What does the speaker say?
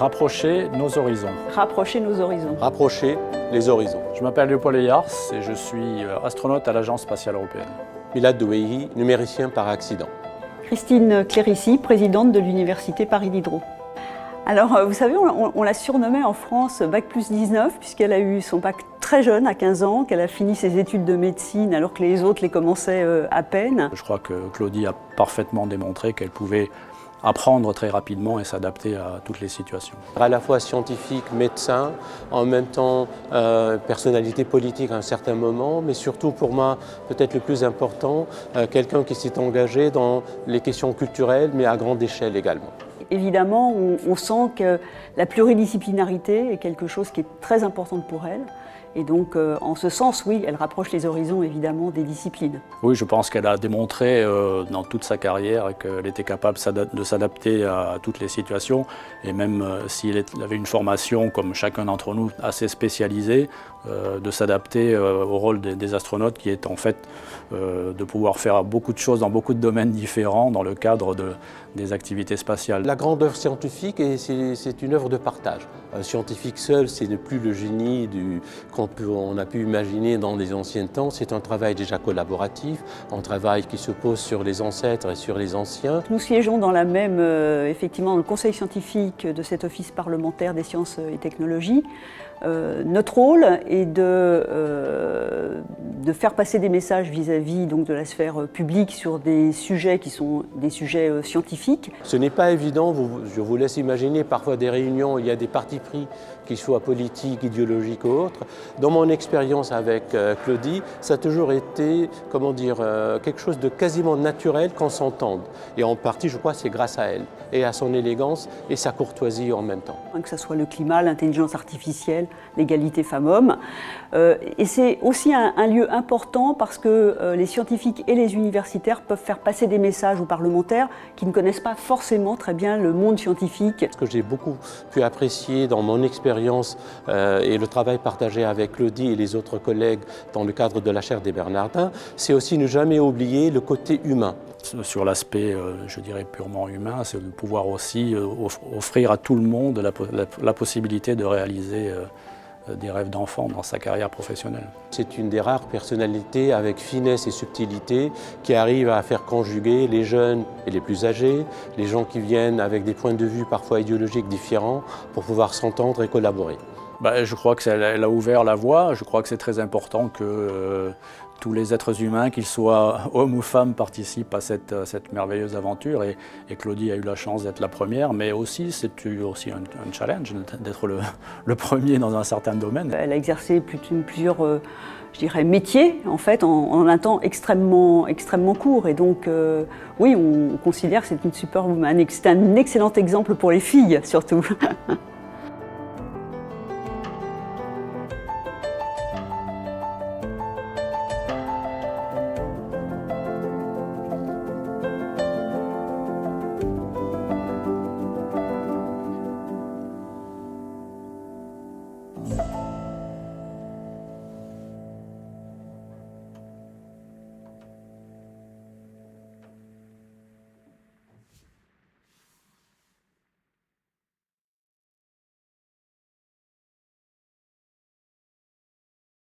Rapprocher nos horizons. Rapprocher nos horizons. Rapprocher les horizons. Je m'appelle Léopold Eyars et je suis astronaute à l'Agence spatiale européenne. Milad Doueihi, numéricien par accident. Christine Clérici, présidente de l'Université Paris Diderot. Alors, vous savez, on l'a surnommée en France Bac plus 19, puisqu'elle a eu son bac très jeune, à 15 ans, qu'elle a fini ses études de médecine alors que les autres les commençaient à peine. Je crois que Claudie a parfaitement démontré qu'elle pouvait apprendre très rapidement et s'adapter à toutes les situations. À la fois scientifique, médecin, en même temps personnalité politique à un certain moment, mais surtout pour moi, peut-être le plus important, quelqu'un qui s'est engagé dans les questions culturelles, mais à grande échelle également. Évidemment, on sent que la pluridisciplinarité est quelque chose qui est très importante pour elle. Et donc, en ce sens, oui, elle rapproche les horizons, évidemment, des disciplines. Oui, je pense qu'elle a démontré dans toute sa carrière qu'elle était capable de s'adapter à toutes les situations. Et même si elle avait une formation, comme chacun d'entre nous, assez spécialisée, de s'adapter au rôle des astronautes, qui est en fait de pouvoir faire beaucoup de choses dans beaucoup de domaines différents dans le cadre des activités spatiales. La grande œuvre scientifique, c'est une œuvre de partage. Un scientifique seul, ce n'est plus le génie qu'on a pu imaginer dans les anciens temps. C'est un travail déjà collaboratif, un travail qui se pose sur les ancêtres et sur les anciens. Nous siégeons dans la même, effectivement, dans le conseil scientifique de cet office parlementaire des sciences et technologies. Notre rôle est de faire passer des messages vis-à-vis donc de la sphère publique sur des sujets qui sont des sujets scientifiques. Ce n'est pas évident, je vous laisse imaginer parfois des réunions où il y a des partis pris, qu'ils soient politiques, idéologiques ou autres. Dans mon expérience avec Claudie, ça a toujours été, comment dire, quelque chose de quasiment naturel qu'on s'entende. Et en partie, je crois, c'est grâce à elle et à son élégance et sa courtoisie en même temps. Que ce soit le climat, l'intelligence artificielle, l'égalité femmes-hommes. Et c'est aussi un lieu important parce que les scientifiques et les universitaires peuvent faire passer des messages aux parlementaires qui ne connaissent pas forcément très bien le monde scientifique. Ce que j'ai beaucoup pu apprécier dans mon expérience et le travail partagé avec Claudie et les autres collègues dans le cadre de la chaire des Bernardins, c'est aussi ne jamais oublier le côté humain. Sur l'aspect, je dirais, purement humain, c'est de pouvoir aussi offrir à tout le monde la possibilité de réaliser des rêves d'enfant dans sa carrière professionnelle. C'est une des rares personnalités avec finesse et subtilité qui arrive à faire conjuguer les jeunes et les plus âgés, les gens qui viennent avec des points de vue parfois idéologiques différents pour pouvoir s'entendre et collaborer. Je crois qu'elle a ouvert la voie. Je crois que c'est très important que tous les êtres humains, qu'ils soient hommes ou femmes, participent à cette merveilleuse aventure. Et Claudie a eu la chance d'être la première, mais aussi c'est aussi un challenge d'être le premier dans un certain domaine. Elle a exercé plusieurs je dirais, métiers en fait, en un temps extrêmement court. Et donc, oui, on considère que c'est une superwoman et que c'est un excellent exemple pour les filles, surtout.